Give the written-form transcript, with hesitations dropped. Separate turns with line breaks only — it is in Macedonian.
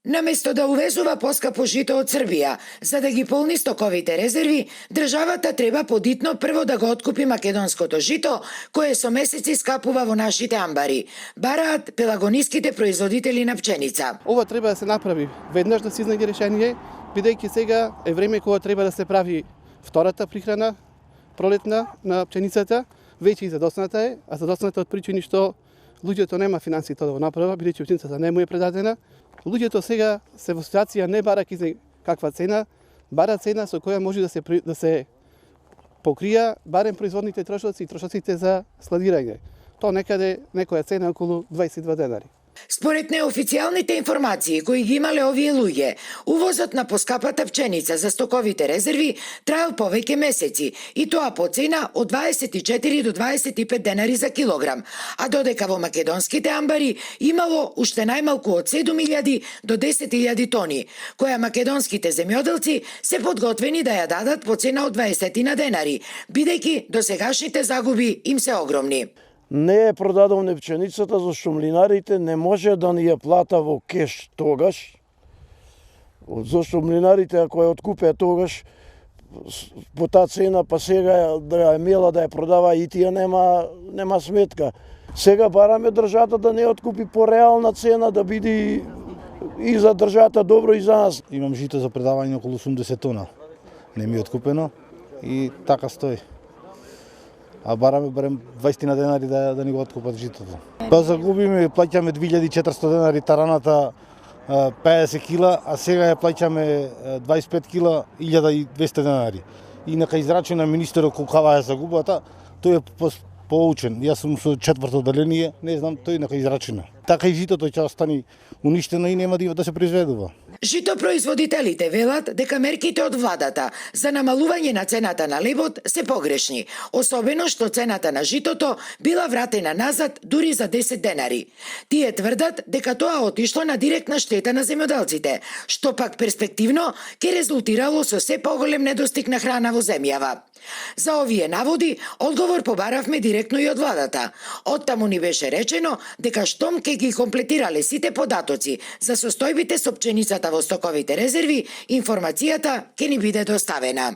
Наместо да увезува поскапо жито од Србија, за да ги полни стоковите резерви, државата треба подитно прво да го откупи македонското жито, кое со месеци скапува во нашите амбари, бараат пелагониските производители на пченица.
Ова треба да се направи веднаш, да се изнајде решение, бидејќи сега е време кога треба да се прави втората прихрана пролетна на пченицата, веќе и задосната е, а задосната од причини што луѓето нема финансите да го направат, бидејќи пченицата не му е предадена. Луѓето сега се во ситуација не барајќи каква цена, бара цена со која може да се покрија барем производните трошоци и трошоците за складирање. Тоа некаде некоја цена околу 22 денари.
Според неофицијалните информации кои ги имале овие луѓе, увозот на поскапата пченица за стоковите резерви траел повеќе месеци и тоа по цена од 24 до 25 денари за килограм, а додека во македонските амбари имало уште најмалку од 7.000 до 10.000 тони, која македонските земјоделци се подготвени да ја дадат по цена од 20 денари, бидејќи досегашните загуби им се огромни.
Не е продадовна пченицата зашто млинарите не може да ни ја плата во кеш тогаш. Зашто млинарите ако ја откупеа тогаш по таа цена, па сега да ја мела да ја продава и тие нема сметка. Сега бараме државата да не откупи по реална цена, да биде и за државата добро и за нас.
Имам жито за предавање околу 80 тона. Не ми е откупено и така стои. А бараме барем 20 денари да ни го откупат житото. Па загубиме, плаќаме 2400 денари тараната 50 кила, а сега ја плаќаме 25 кила 1200 денари. И нека израчена министерот колкава е загубата, тој е поучен. Јас сум со четврто одделение, не знам, тој нека израчена. Така и житото ќе остане уништено и нема да се произведува.
Житопроизводителите велат дека мерките од владата за намалување на цената на лебот се погрешни, особено што цената на житото била вратена назад дури за 10 денари. Тие тврдат дека тоа отишло на директна штета на земјоделците, што пак перспективно ќе резултирало со се поголем недостиг на храна во земјава. За овие наводи одговор побаравме директно и од владата. Оттаму ни беше речено дека штом ќе ги комплетирале сите податоци за состојбите со пченицата во стоковите резерви, информацијата ќе ни биде доставена.